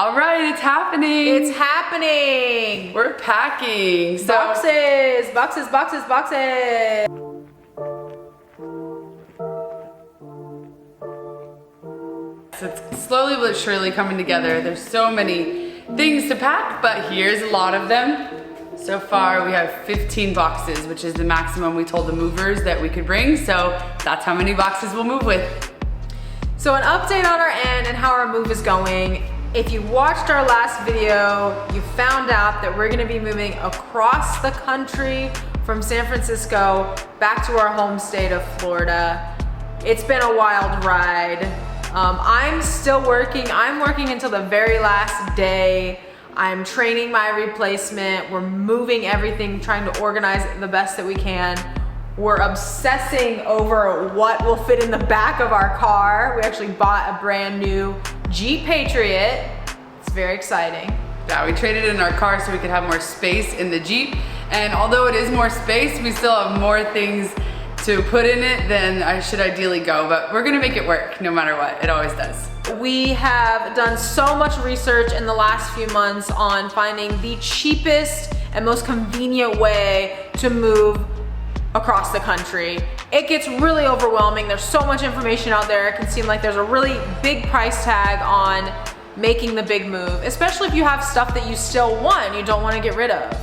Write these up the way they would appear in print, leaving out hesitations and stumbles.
All right, it's happening. It's happening. We're packing. So boxes, boxes, boxes, boxes. It's slowly but surely coming together. There's so many things to pack, but here's a lot of them. So far we have 15 boxes, which is the maximum we told the movers that we could bring. So that's how many boxes we'll move with. So an update on our end and how our move is going. If you watched our last video, you found out that we're gonna be moving across the country from San Francisco back to our home state of Florida. It's been a wild ride. I'm still working. I'm working until the very last day. I'm training my replacement. We're moving everything, trying to organize it the best that we can. We're obsessing over what will fit in the back of our car. We actually bought a brand new Jeep Patriot. It's very exciting. Yeah, we traded in our car so we could have more space in the Jeep. And although it is more space, we still have more things to put in it than I should ideally go, but we're gonna make it work no matter what. It always does. We have done so much research in the last few months on finding the cheapest and most convenient way to move across the country. It gets really overwhelming. There's so much information out there. It can seem like there's a really big price tag on making the big move, especially if you have stuff that you still want, you don't want to get rid of.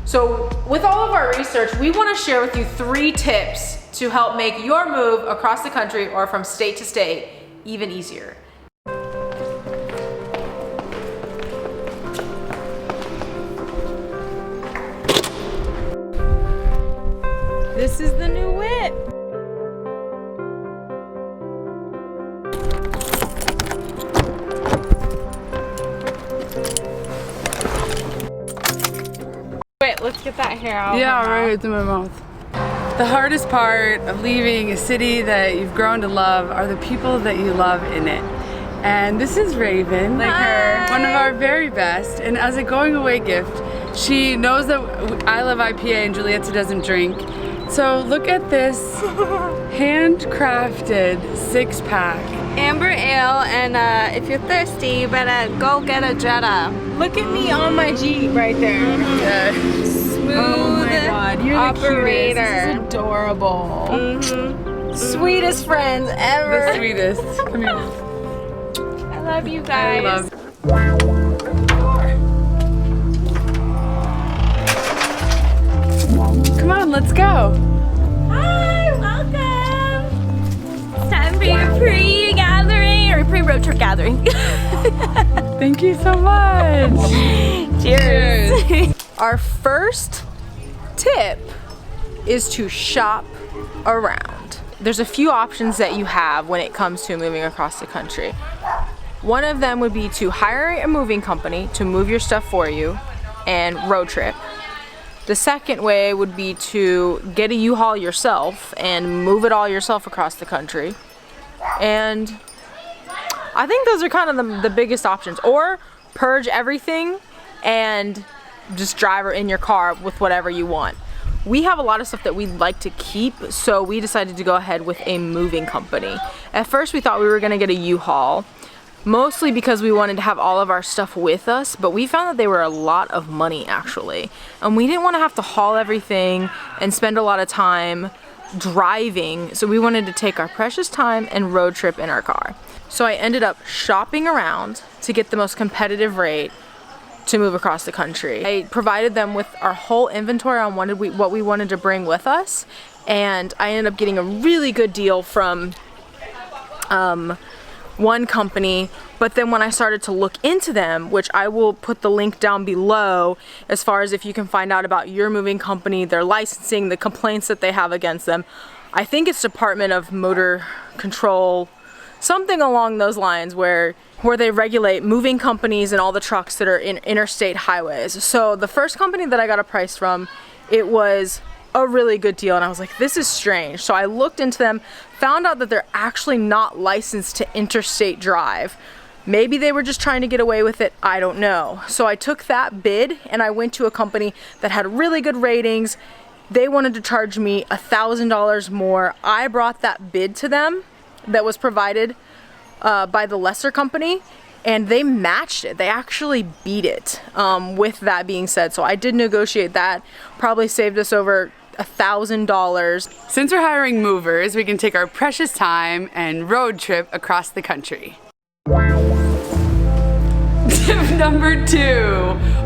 So with all of our research, we want to share with you 3 tips to help make your move across the country or from state to state even easier. This is the new whip. Wait, let's get that hair out. Yeah, right, it's in my mouth. The hardest part of leaving a city that you've grown to love are the people that you love in it. And this is Raven, like her, one of our very best. And as a going away gift, she knows that I love IPA and Julieta doesn't drink. So look at this handcrafted 6-pack. Amber ale, and if you're thirsty, you better go get a Jetta. Look at me on my Jeep right there. Yeah. Smooth Oh my God, you're operator. The cutest. This is adorable. Sweetest friends ever. The sweetest. Come here. I love you guys. I love. Come on, let's go. Hi, welcome. It's time for your pre-gathering or pre-road trip gathering. Thank you so much. Cheers. Our first tip is to shop around. There's a few options that you have when it comes to moving across the country. One of them would be to hire a moving company to move your stuff for you and road trip. The second way would be to get a U-Haul yourself and move it all yourself across the country. And I think those are kind of the biggest options. Or purge everything and just drive in your car with whatever you want. We have a lot of stuff that we'd like to keep, so we decided to go ahead with a moving company. At first we thought we were gonna get a U-Haul, mostly because we wanted to have all of our stuff with us, but we found that they were a lot of money actually. And we didn't want to have to haul everything and spend a lot of time driving, so we wanted to take our precious time and road trip in our car. So I ended up shopping around to get the most competitive rate to move across the country. I provided them with our whole inventory on what we wanted to bring with us, and I ended up getting a really good deal from one company. But then when I started to look into them, which I will put the link down below as far as if you can find out about your moving company, their licensing, the complaints that they have against them. I think it's Department of Motor Control, something along those lines, where they regulate moving companies and all the trucks that are in interstate highways. So the first company that I got a price from, it was a really good deal, and I was like, this is strange. So I looked into them, found out that they're actually not licensed to interstate drive. Maybe they were just trying to get away with it, I don't know. So I took that bid and I went to a company that had really good ratings. They wanted to charge me $1,000 more. I brought that bid to them that was provided by the lesser company, and they matched it. They actually beat it. With that being said, so I did negotiate that. Probably saved us over $1,000. Since we're hiring movers, we can take our precious time and road trip across the country. Tip number 2,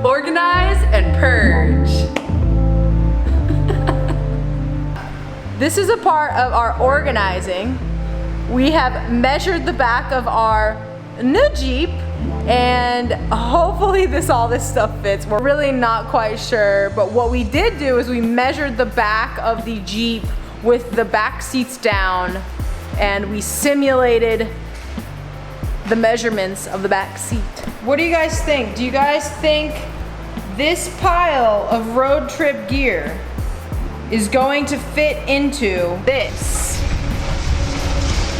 organize and purge. This is a part of our organizing. We have measured the back of our new Jeep, and hopefully all this stuff fits. We're really not quite sure, but what we did do is we measured the back of the Jeep with the back seats down, and we simulated the measurements of the back seat. What do you guys think? Do you guys think this pile of road trip gear is going to fit into this?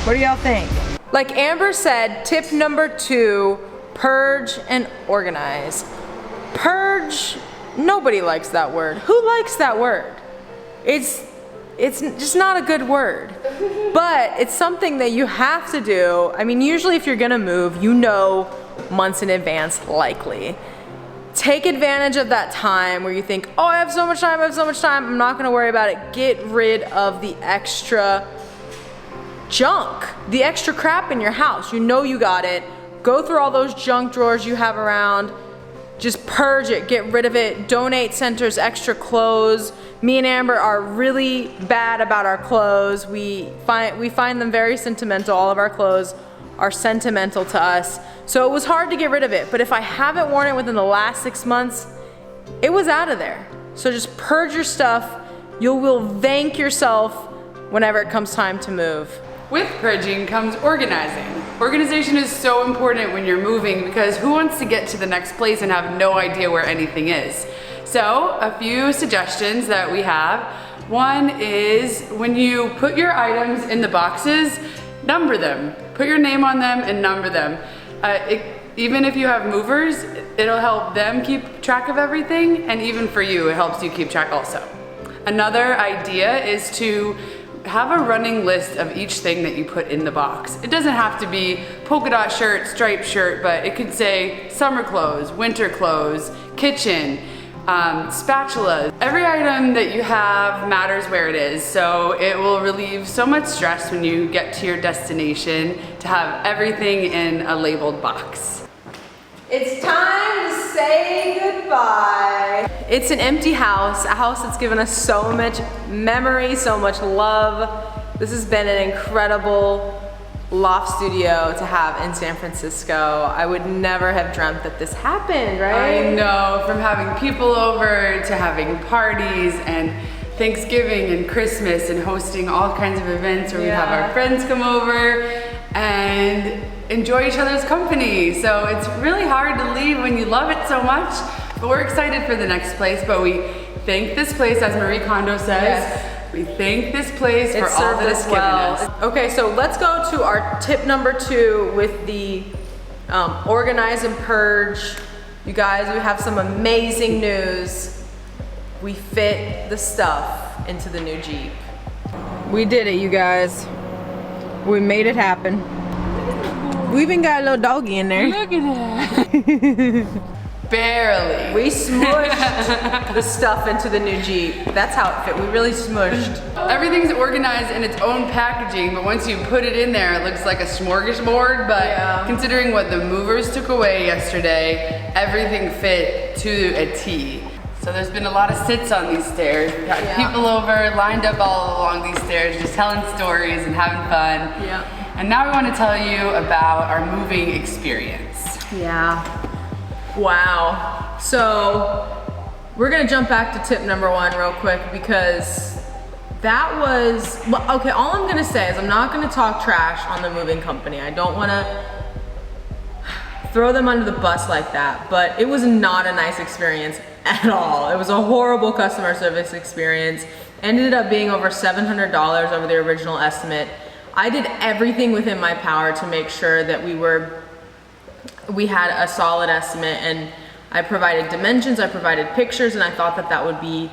What do y'all think? Like Amber said, tip number 2, purge and organize. Purge, nobody likes that word. Who likes that word? It's just not a good word, but it's something that you have to do. I mean, usually if you're gonna move, you know months in advance, likely. Take advantage of that time where you think, oh, I have so much time, I'm not gonna worry about it. Get rid of the extra junk, the extra crap in your house. You know you got it. Go through all those junk drawers you have around. Just purge it, get rid of it. Donate centers extra clothes. Me and Amber are really bad about our clothes. We find them very sentimental. All of our clothes are sentimental to us. So it was hard to get rid of it, but if I haven't worn it within the last 6 months, it was out of there. So just purge your stuff. You will thank yourself whenever it comes time to move. With purging comes organizing. Organization is so important when you're moving because who wants to get to the next place and have no idea where anything is? So a few suggestions that we have. One is when you put your items in the boxes, number them. Put your name on them and number them. Even if you have movers, it'll help them keep track of everything, and even for you, it helps you keep track also. Another idea is to have a running list of each thing that you put in the box. It doesn't have to be polka dot shirt, striped shirt, but it could say summer clothes, winter clothes, kitchen, spatulas. Every item that you have matters where it is, so it will relieve so much stress when you get to your destination to have everything in a labeled box. It's time to say goodbye. It's an empty house, a house that's given us so much memory, so much love. This has been an incredible loft studio to have in San Francisco. I would never have dreamt that this happened, right? I know, from having people over to having parties and Thanksgiving and Christmas and hosting all kinds of events where we have our friends come over and enjoy each other's company. So it's really hard to leave when you love it so much, but we're excited for the next place. But we thank this place, as Marie Kondo says, we thank this place for all that it's given us. Okay, so let's go to our tip number 2 with the organize and purge. You guys, we have some amazing news. We fit the stuff into the new Jeep. We did it, you guys. We made it happen. We even got a little doggy in there. Look at that. Barely. We smushed the stuff into the new Jeep. That's how it fit. We really smushed. Everything's organized in its own packaging, but once you put it in there, it looks like a smorgasbord. But considering what the movers took away yesterday, everything fit to a T. So there's been a lot of sits on these stairs. We've had people over, lined up all along these stairs, just telling stories and having fun. Yeah. And now we want to tell you about our moving experience. Yeah. Wow. So we're gonna jump back to tip number 1 real quick because that was, well, okay, all I'm gonna say is I'm not gonna talk trash on the moving company. I don't wanna throw them under the bus like that, but it was not a nice experience at all. It was a horrible customer service experience. Ended up being over $700 over the original estimate. I did everything within my power to make sure that we had a solid estimate, and I provided dimensions, I provided pictures, and I thought that that would be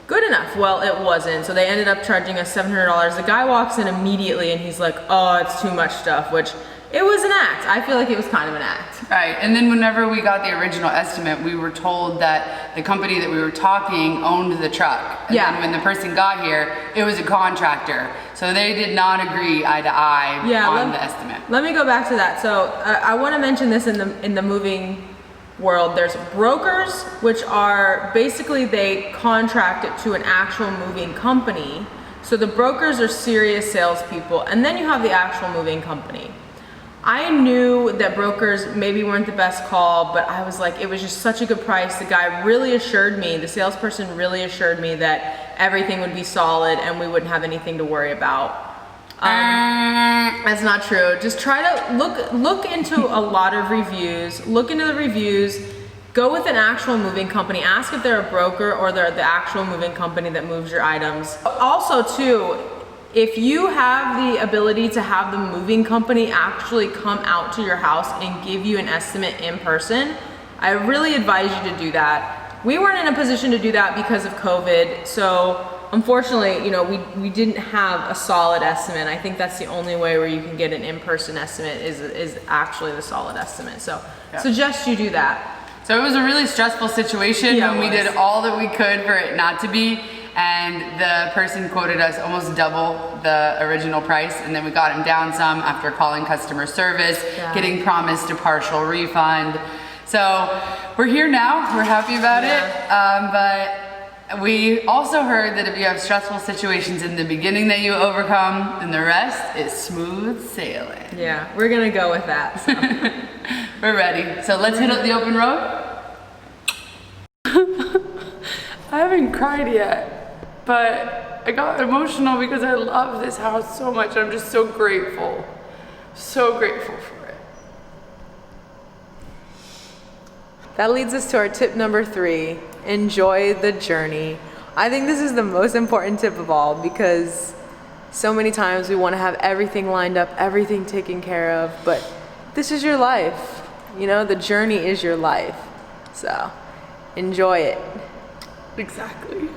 good enough. Well, it wasn't. So they ended up charging us $700. The guy walks in immediately and he's like, oh, it's too much stuff, which It was an act. I feel like it was kind of an act. Right, and then whenever we got the original estimate, we were told that the company that we were talking owned the truck. And then when the person got here, it was a contractor. So they did not agree eye to eye on the estimate. Let me go back to that. So I want to mention this in the moving world. There's brokers, which are basically they contract it to an actual moving company. So the brokers are serious salespeople, and then you have the actual moving company. I knew that brokers maybe weren't the best call, but I was like, it was just such a good price. The guy really assured me, the salesperson really assured me that everything would be solid and we wouldn't have anything to worry about. That's not true. Just try to look into a lot of reviews, look into the reviews, go with an actual moving company, ask if they're a broker or they're the actual moving company that moves your items. Also too, if you have the ability to have the moving company actually come out to your house and give you an estimate in person, I really advise you to do that. We weren't in a position to do that because of COVID, so unfortunately, you know, we didn't have a solid estimate. I think that's the only way where you can get an in-person estimate is actually the solid estimate. So suggest you do that. So it was a really stressful situation when we did all that we could for it not to be. And the person quoted us almost double the original price, and then we got him down some after calling customer service, getting promised a partial refund. So we're here now, we're happy about it, but we also heard that if you have stressful situations in the beginning that you overcome, then the rest is smooth sailing. Yeah, we're gonna go with that. So. We're ready, so let's hit up the open road. I haven't cried yet. But I got emotional because I love this house so much. I'm just so grateful for it. That leads us to our tip number 3, enjoy the journey. I think this is the most important tip of all because so many times we want to have everything lined up, everything taken care of, but this is your life. You know, the journey is your life. So enjoy it. Exactly.